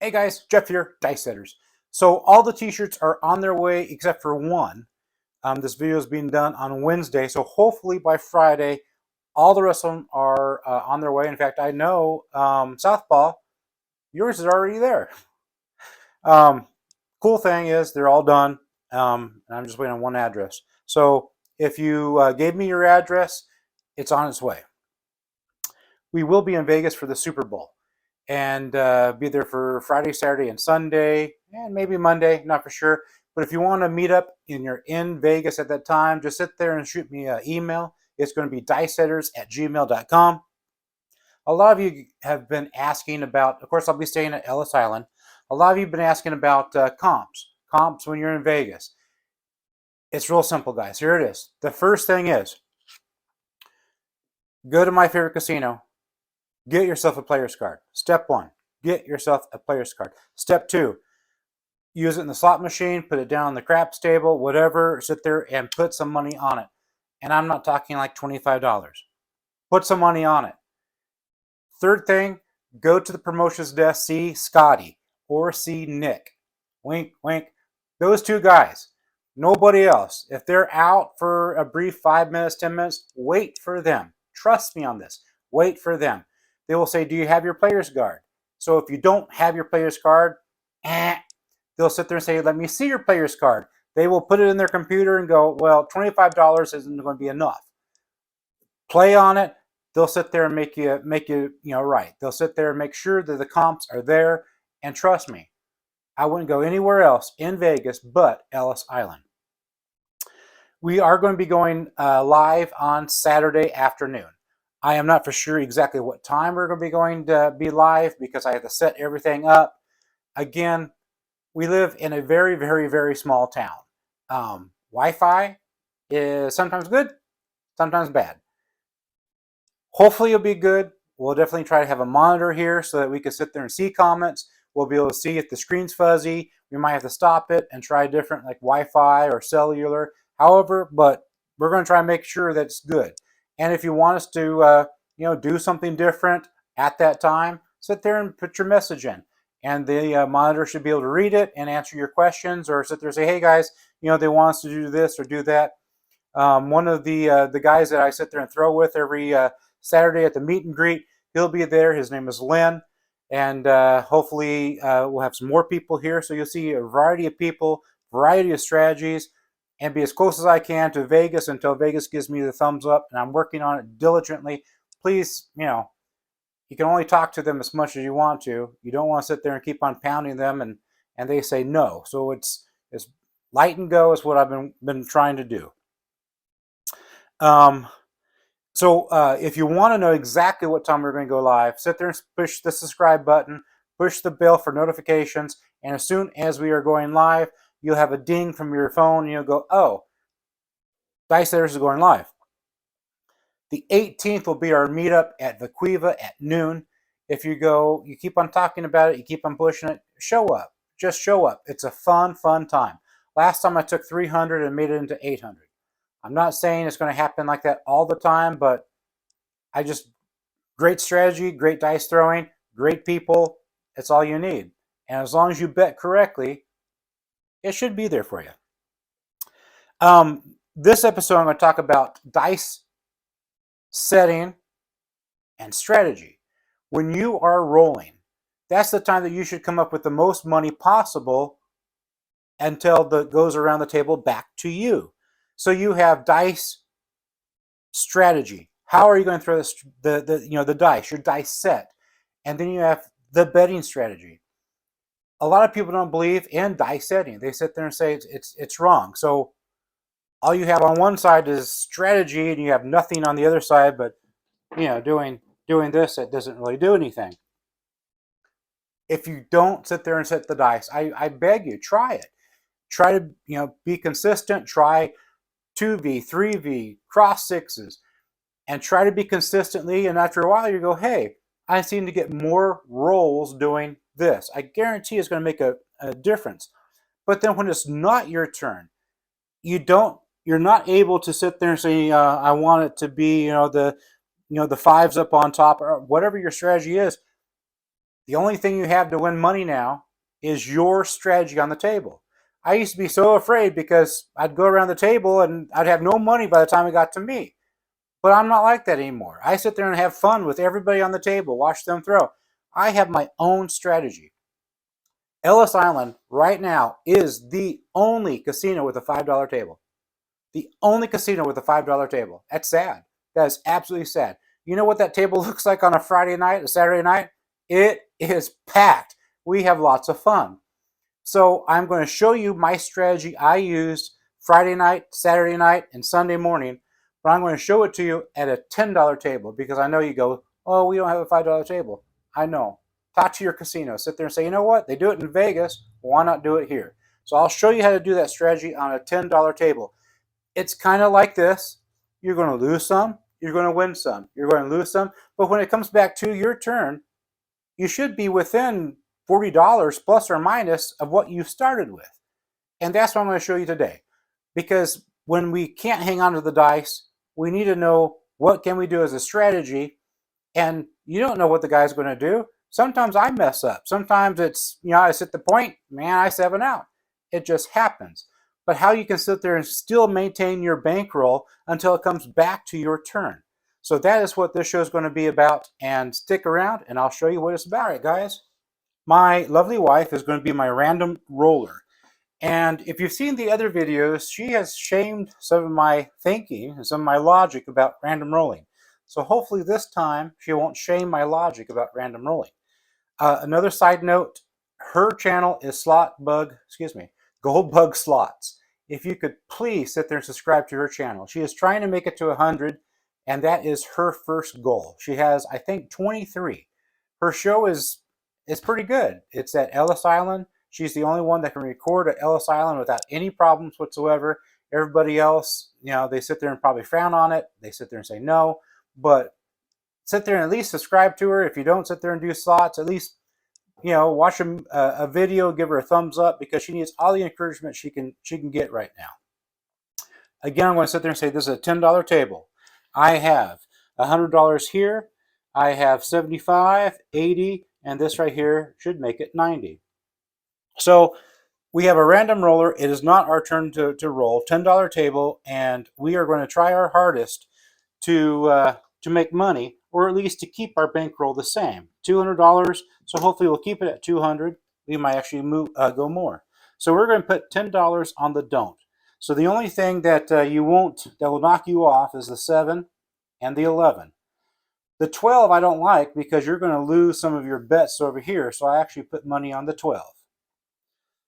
Hey guys, Jeff here, Dice Setters. So all the t-shirts are on their way except for one. This video is being done on Wednesday, so hopefully by Friday, all the rest of them are on their way. In fact, I know Southpaw, yours is already there. Um, cool thing is they're all done, and I'm just waiting on one address. So if you gave me your address, it's on its way. We will be in Vegas for the Super Bowl and be there for Friday, Saturday, and Sunday, and maybe Monday, not for sure. But if you want to meet up and you're in Vegas at that time, just sit there and shoot me an email. It's going to be dicesetters@gmail.com. A lot of you have been asking about, of course, I'll be staying at Ellis Island. A lot of you have been asking about comps when you're in Vegas. It's real simple, guys. Here it is. The first thing is go to my favorite casino. Get yourself a player's card. Step one, get yourself a player's card. Step two, use it in the slot machine, put it down on the craps table, whatever, sit there and put some money on it. And I'm not talking like $25. Put some money on it. Third thing, go to the promotions desk, see Scotty or see Nick. Wink, wink. Those two guys. Nobody else. If they're out for a brief 5 minutes, 10 minutes, wait for them. Trust me on this. Wait for them. They will say, do you have your player's card? So if you don't have your player's card, they'll sit there and say, let me see your player's card. They will put it in their computer and go, well, $25 isn't going to be enough. Play on it. They'll sit there and make you right. They'll sit there and make sure that the comps are there. And trust me, I wouldn't go anywhere else in Vegas but Ellis Island. We are going to be going live on Saturday afternoon. I am not for sure exactly what time we're going to be going to be live because I have to set everything up. Again, we live in a very, very, very small town. Wi-Fi is sometimes good, sometimes bad. Hopefully it'll be good. We'll definitely try to have a monitor here so that we can sit there and see comments. We'll be able to see if the screen's fuzzy. We might have to stop it and try different like Wi-Fi or cellular. However, but we're going to try and make sure that it's good. And if you want us to, do something different at that time, sit there and put your message in. And the monitor should be able to read it and answer your questions, or sit there and say, hey guys, they want us to do this or do that. One of the guys that I sit there and throw with every Saturday at the meet and greet, he'll be there. His name is Lynn. And hopefully we'll have some more people here. So you'll see a variety of people, variety of strategies, and be as close as I can to Vegas until Vegas gives me the thumbs up. And I'm working on it diligently. Please, you can only talk to them as much as you want to. You don't want to sit there and keep on pounding them and they say no. So it's light and go is what I've been trying to do. So if you want to know exactly what time we're going to go live, sit there and push the subscribe button, push the bell for notifications, and as soon as we are going live, you'll have a ding from your phone, and you'll go, oh, Dice Setters is going live. The 18th will be our meetup at Vee Quiva at noon. If you go, you keep on talking about it, you keep on pushing it, show up. Just show up. It's a fun, fun time. Last time I took 300 and made it into 800. I'm not saying it's going to happen like that all the time, but great strategy, great dice throwing, great people. It's all you need. And as long as you bet correctly, it should be there for you. This episode, I'm going to talk about dice setting and strategy. When you are rolling, that's the time that you should come up with the most money possible until it goes around the table back to you. So you have dice strategy. How are you going to throw the dice, your dice set? And then you have the betting strategy. A lot of people don't believe in dice setting. They sit there and say it's wrong. So all you have on one side is strategy, and you have nothing on the other side. But doing this, it doesn't really do anything. If you don't sit there and set the dice, I beg you, try it. Try to be consistent. Try 2V, 3V, cross sixes, and try to be consistently. And after a while, you go, hey, I seem to get more rolls doing this. I guarantee it's going to make a difference. But then when it's not your turn, you're not able to sit there and say, I want it to be, the fives up on top, or whatever your strategy is. The only thing you have to win money now is your strategy on the table. I used to be so afraid because I'd go around the table and I'd have no money by the time it got to me. But I'm not like that anymore. I sit there and have fun with everybody on the table, watch them throw. I have my own strategy. Ellis Island right now is the only casino with a $5 table. The only casino with a $5 table. That's sad. That is absolutely sad. You know what that table looks like on a Friday night, a Saturday night? It is packed. We have lots of fun. So I'm going to show you my strategy I used Friday night, Saturday night, and Sunday morning. But I'm going to show it to you at a $10 table because I know you go, oh, we don't have a $5 table. I know. Talk to your casino. Sit there and say, you know what? They do it in Vegas. Why not do it here? So I'll show you how to do that strategy on a $10 table. It's kind of like this. You're going to lose some. You're going to win some. You're going to lose some. But when it comes back to your turn, you should be within $40 plus or minus of what you started with. And that's what I'm going to show you today. Because when we can't hang on to the dice, we need to know what can we do as a strategy. And you don't know what the guy's going to do. Sometimes I mess up. Sometimes it's, I sit the point, man, I 7 out. It just happens. But how you can sit there and still maintain your bankroll until it comes back to your turn. So that is what this show is going to be about. And stick around and I'll show you what it's about. All right, guys. My lovely wife is going to be my random roller. And if you've seen the other videos, she has shamed some of my thinking and some of my logic about random rolling. So hopefully this time she won't shame my logic about random rolling. Another side note, her channel is Gold Bug Slots. If you could please sit there and subscribe to her channel. She is trying to make it to 100, and that is her first goal. She has, I think, 23. Her show is pretty good. It's at Ellis Island. She's the only one that can record at Ellis Island without any problems whatsoever. Everybody else, they sit there and probably frown on it. They sit there and say no, but sit there and at least subscribe to her. If you don't sit there and do slots, at least watch a video, give her a thumbs up because she needs all the encouragement she can get right now. Again, I'm going to sit there and say this is a $10 table. I have $100 here. I have 75, 80, and this right here should make it 90. So we have a random roller. It is not our turn to roll. $10 table, and we are going to try our hardest to make money, or at least to keep our bankroll the same. $200. So hopefully we'll keep it at 200. We might actually go more. So we're going to put $10 on the don't. So the only thing that that will knock you off is the 7 and the 11. The 12 I don't like because you're going to lose some of your bets over here. So I actually put money on the 12.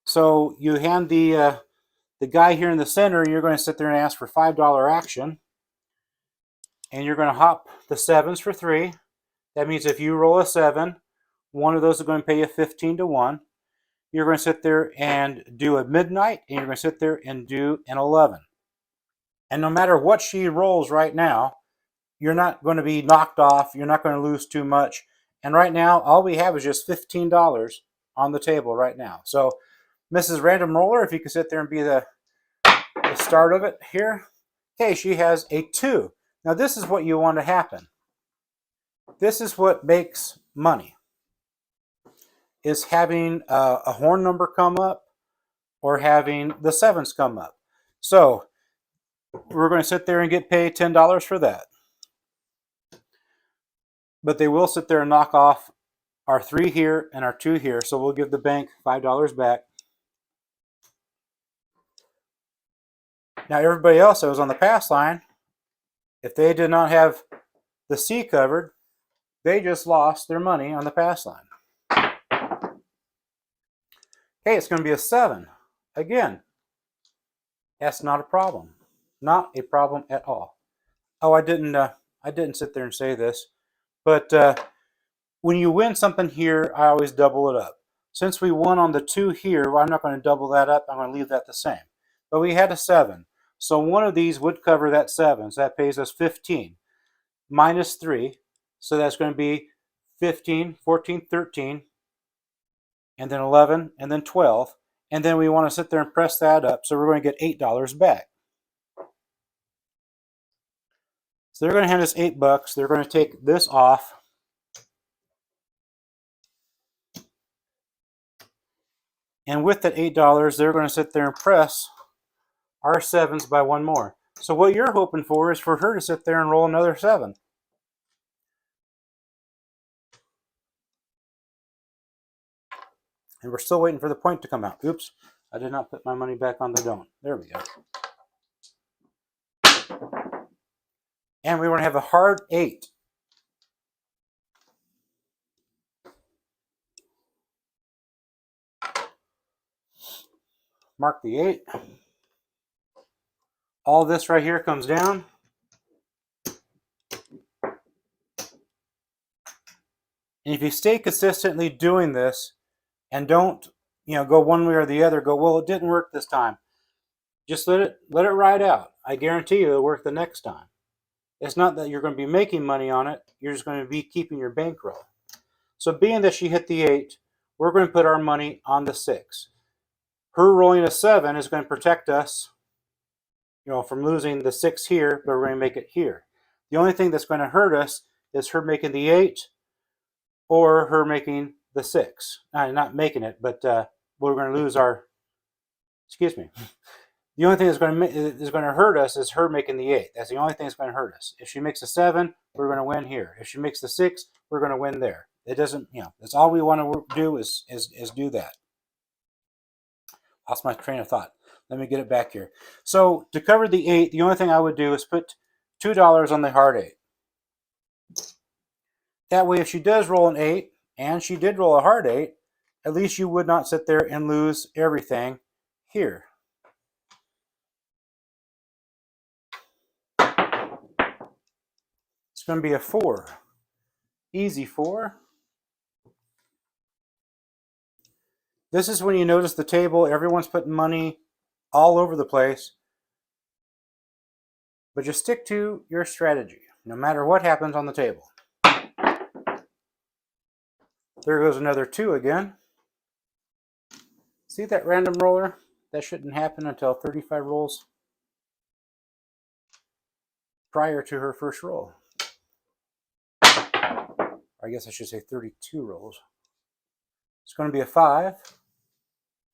So you hand the guy here in the center, and you're going to sit there and ask for $5 action. And you're going to hop the 7s for 3. That means if you roll a 7, one of those is going to pay you 15 to 1. You're going to sit there and do a midnight, and you're going to sit there and do an 11. And no matter what she rolls right now, you're not going to be knocked off. You're not going to lose too much. And right now, all we have is just $15 on the table right now. So, Mrs. Random Roller, if you could sit there and be the start of it here. Okay, she has a 2. Now, this is what you want to happen. This is what makes money, is having a horn number come up or having the 7s come up. So we're going to sit there and get paid $10 for that. But they will sit there and knock off our 3 here and our 2 here. So we'll give the bank $5 back. Now everybody else that was on the pass line, if they did not have the C covered, they just lost their money on the pass line. Okay, it's going to be a 7. Again, that's not a problem. Not a problem at all. Oh, I didn't sit there and say this, but when you win something here, I always double it up. Since we won on the 2 here, well, I'm not going to double that up. I'm going to leave that the same. But we had a 7. So one of these would cover that 7. So that pays us 15 minus 3. So that's going to be 15, 14, 13, and then 11, and then 12. And then we want to sit there and press that up. So we're going to get $8 back. So they're going to hand us $8. They're going to take this off. And with that $8, they're going to sit there and press our 7s by one more. So what you're hoping for is for her to sit there and roll another 7. And we're still waiting for the point to come out. Oops, I did not put my money back on the don't. There we go. And we want to have a hard 8. Mark the 8. All this right here comes down. And if you stay consistently doing this and don't, go one way or the other, go, well, it didn't work this time. Just let it ride out. I guarantee you it'll work the next time. It's not that you're going to be making money on it. You're just going to be keeping your bankroll. So being that she hit the 8, we're going to put our money on the 6. Her rolling a 7 is going to protect us, from losing the 6 here, but we're going to make it here. The only thing that's going to hurt us is her making the 8 or her making the 6. Not making it, but we're going to lose our, excuse me. The only thing that's going to hurt us is her making the 8. That's the only thing that's going to hurt us. If she makes a 7, we're going to win here. If she makes the 6, we're going to win there. It doesn't, that's all we want to do is do that. Lost my train of thought. Let me get it back here. So to cover the 8, the only thing I would do is put $2 on the hard 8. That way, if she does roll an 8, and she did roll a hard 8, at least you would not sit there and lose everything here. It's going to be a 4. Easy 4. This is when you notice the table, everyone's putting money all over the place. But just stick to your strategy, no matter what happens on the table. There goes another 2 again. See that random roller? That shouldn't happen until 35 rolls prior to her first roll. Or I guess I should say 32 rolls. It's going to be a 5.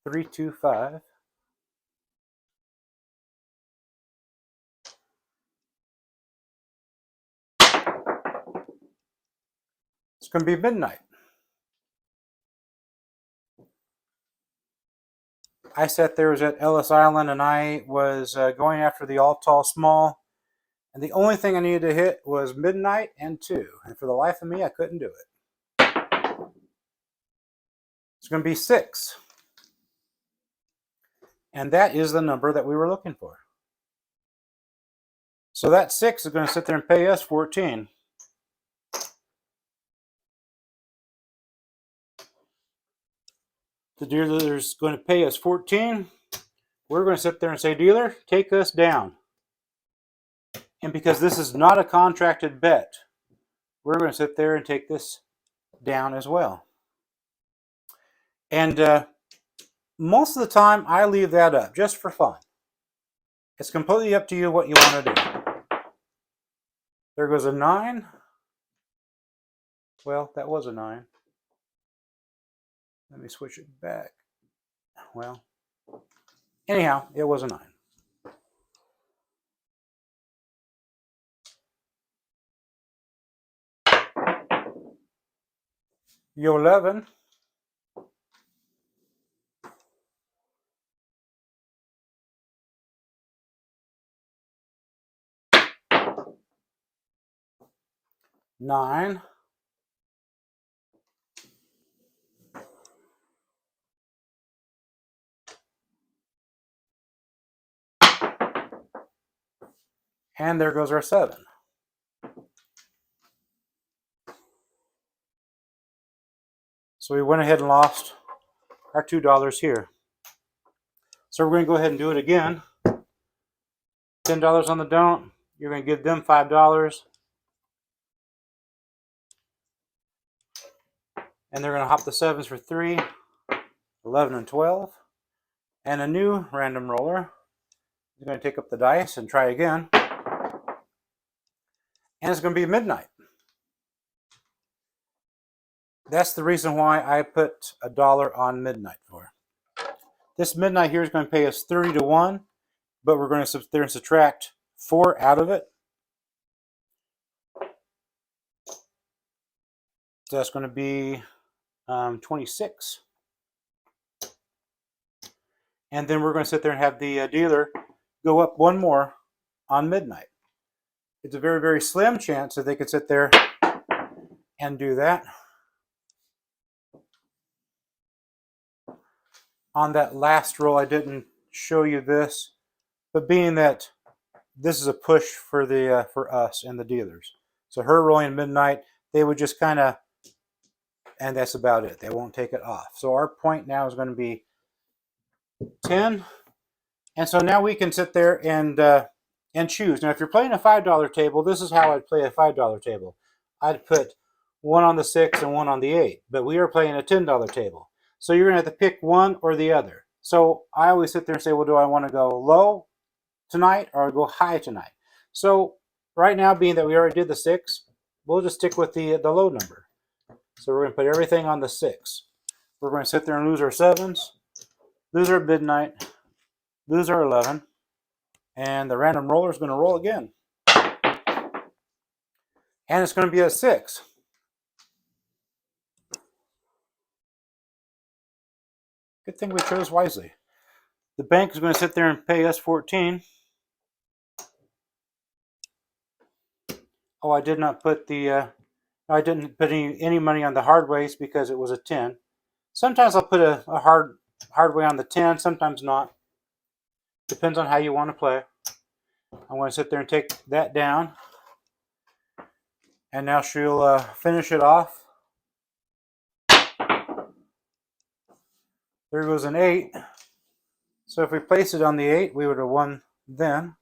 3, 2, 5. It's going to be midnight. I sat there, was at Ellis Island, and I was going after the all tall small. And the only thing I needed to hit was midnight and 2. And for the life of me, I couldn't do it. It's going to be 6. And that is the number that we were looking for. So that 6 is going to sit there and pay us 14. The dealer's going to pay us 14. We're going to sit there and say, dealer, take us down. And because this is not a contracted bet, we're going to sit there and take this down as well. And most of the time, I leave that up just for fun. It's completely up to you what you want to do. There goes a 9. Well, that was a 9. Let me switch it back. Well, anyhow, it was a 9. Yo 11. Nine. And there goes our 7. So we went ahead and lost our $2 here. So we're going to go ahead and do it again. $10 on the don't. You're going to give them $5. And they're going to hop the 7s for 3, 11, and 12. And a new random roller is going to take up the dice and try again. And it's going to be midnight. That's the reason why I put $1 on midnight for. This midnight here is going to pay us 30 to 1, but we're going to sit there and subtract 4 out of it. So that's going to be 26. And then we're going to sit there and have the dealer go up one more on midnight. It's a very, very slim chance that they could sit there and do that. On that last roll, I didn't show you this, but being that this is a push for the for us and the dealers. So her rolling midnight, they would just kind of, and that's about it. They won't take it off. So our point now is going to be 10. And so now we can sit there and choose. Now, if you're playing a $5 table, this is how I'd play a $5 table. I'd put one on the 6 and one on the 8. But we are playing a $10 table. So you're going to have to pick one or the other. So I always sit there and say, well, do I want to go low tonight or go high tonight? So right now, being that we already did the 6, we'll just stick with the low number. So we're going to put everything on the 6. We're going to sit there and lose our 7s, lose our midnight, lose our 11, and the random roller is going to roll again. And it's going to be a 6. Good thing we chose wisely. The bank is going to sit there and pay us 14. Oh, I did not put I didn't put any money on the hard ways because it was a 10. Sometimes I'll put a hard way on the 10, sometimes not. Depends on how you want to play. I'm going to sit there and take that down. And now she'll finish it off. There goes an 8. So if we place it on the 8, we would have won then.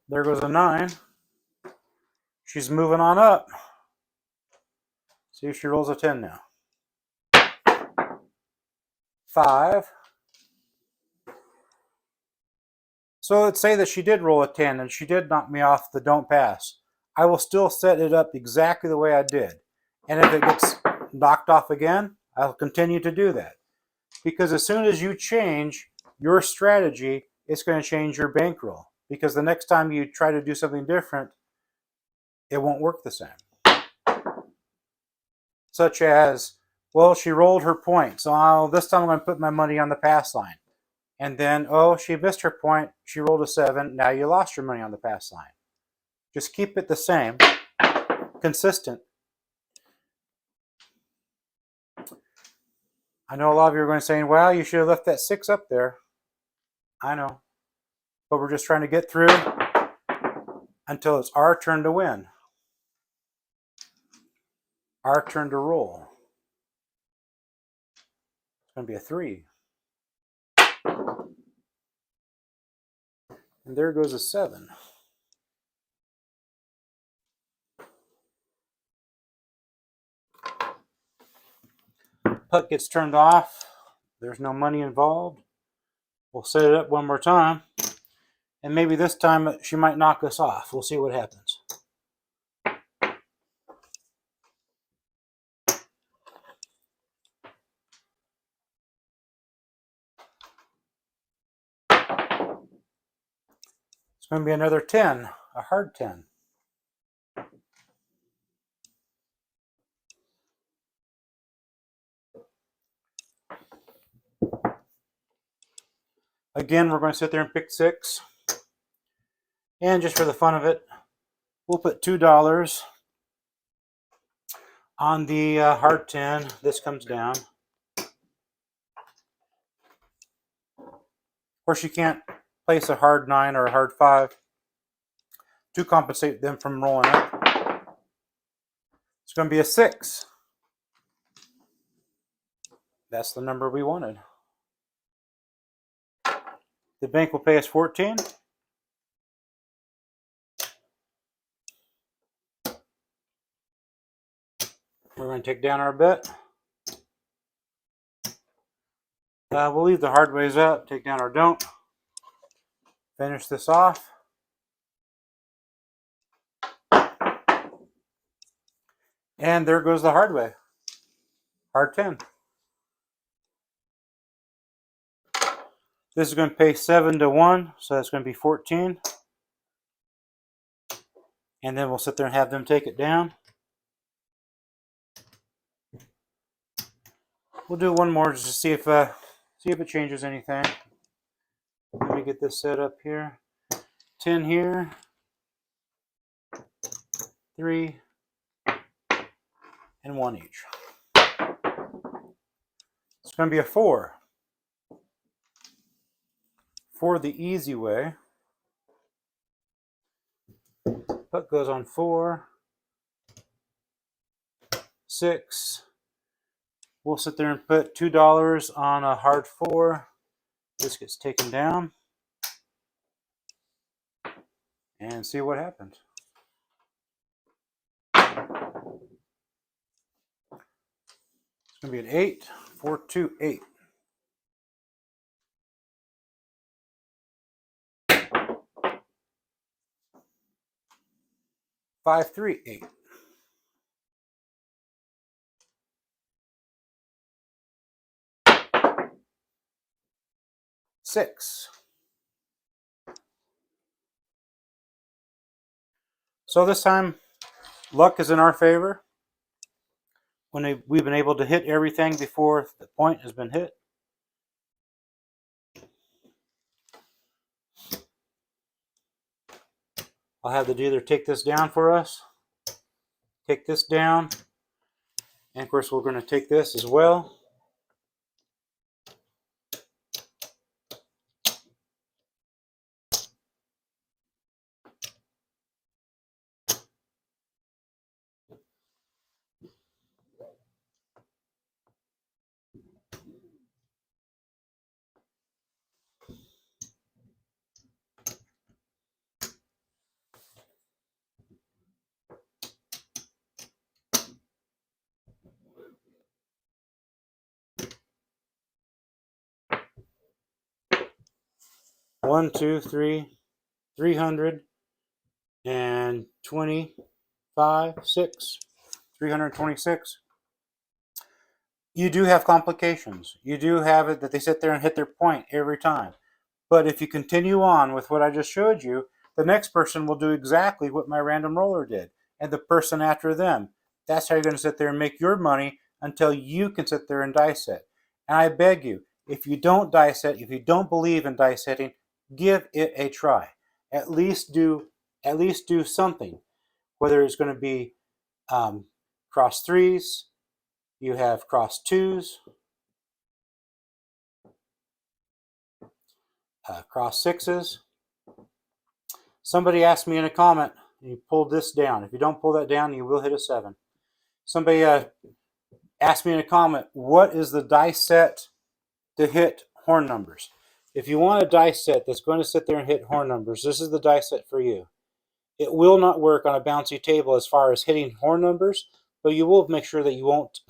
There goes a 9. She's moving on up. See if she rolls a 10 now. 5. So let's say that she did roll a 10 and she did knock me off the don't pass. I will still set it up exactly the way I did. And if it gets knocked off again, I'll continue to do that. Because as soon as you change your strategy, it's going to change your bankroll. Because the next time you try to do something different, it won't work the same. Such as, well, she rolled her point, so this time I'm going to put my money on the pass line. And then, oh, she missed her point, she rolled a 7, now you lost your money on the pass line. Just keep it the same, consistent. I know a lot of you are going to say, well, you should have left that 6 up there. I know. But we're just trying to get through until it's our turn to win. Our turn to roll. It's going to be a 3. And there goes a 7. Putt gets turned off. There's no money involved. We'll set it up one more time. And maybe this time she might knock us off. We'll see what happens. It's going to be another 10, a hard 10. Again, we're going to sit there and pick 6. And just for the fun of it, we'll put $2 on the hard 10. This comes down. Of course, you can't place a hard 9 or a hard 5 to compensate them from rolling up. It's going to be a 6. That's the number we wanted. The bank will pay us 14. We're going to take down our bet. We'll leave the hard ways up, take down our don't. Finish this off. And there goes the hard way. Hard 10. This is going to pay 7 to 1, so that's going to be 14. And then we'll sit there and have them take it down. We'll do one more just to see if it changes anything. Let me get this set up here. 10 here. 3 and 1 each. It's going to be a 4. For the easy way. Puck goes on 4. 6. We'll sit there and put $2 on a hard 4. This gets taken down. And see what happens. It's going to be an 8. 4, 2, 8. Five, 3, 8. Six. So this time, luck is in our favor. When we've been able to hit everything before the point has been hit. I'll have the dealer take this down for us. Take this down. And of course, we're going to take this as well. One, two, three, 325, 6, 326. You do have complications. You do have it that they sit there and hit their point every time. But if you continue on with what I just showed you, the next person will do exactly what my random roller did. And the person after them. That's how you're going to sit there and make your money until you can sit there and dice it. And I beg you, if you don't dice it, if you don't believe in dice hitting, give it a try. At least do something. Whether it's going to be cross 3s, you have cross 2s, cross 6s. Somebody asked me in a comment, you pulled this down. If you don't pull that down, you will hit a 7. Somebody asked me in a comment, what is the dice set to hit horn numbers? If you want a dice set that's going to sit there and hit horn numbers, this is the dice set for you. It will not work on a bouncy table as far as hitting horn numbers, but you will make sure that you won't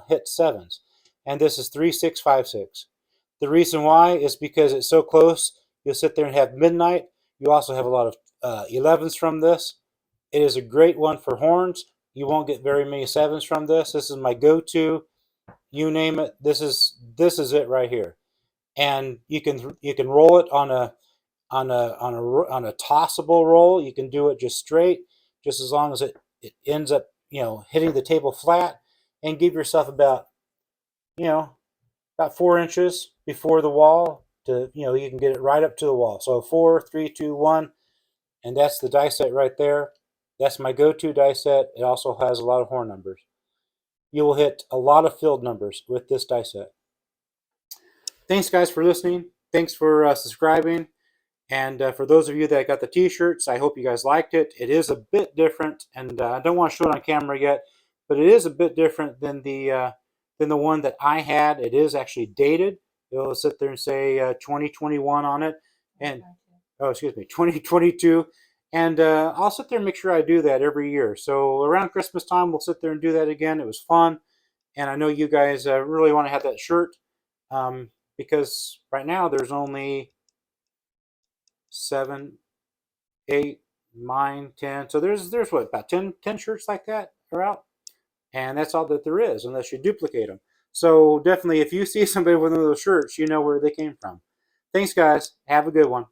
hit 7s. And this is 3, 6, 5, 6. The reason why is because it's so close. You'll sit there and have midnight. You also have a lot of 11s from this. It is a great one for horns. You won't get very many 7s from this. This is my go-to. You name it. This is it right here. And you can roll it on a tossable roll. You can do it just straight, just as long as it ends up hitting the table flat, and give yourself about 4 inches before the wall to you can get it right up to the wall. So 4, 3, 2, 1, and that's the die set right there. That's my go-to die set. It also has a lot of horn numbers. You will hit a lot of field numbers with this die set. Thanks guys for listening. Thanks for subscribing. And for those of you that got the t-shirts, I hope you guys liked it. It is a bit different, and I don't want to show it on camera yet, but it is a bit different than the one that I had. It is actually dated. It'll sit there and say 2021 on it, and 2022. And I'll sit there and make sure I do that every year. So around Christmas time, we'll sit there and do that again. It was fun, and I know you guys really want to have that shirt because right now there's only 7, 8, 9, 10. So there's what, about 10 shirts like that are out, and that's all that there is unless you duplicate them. So definitely, if you see somebody with one of those shirts, you know where they came from. Thanks, guys. Have a good one.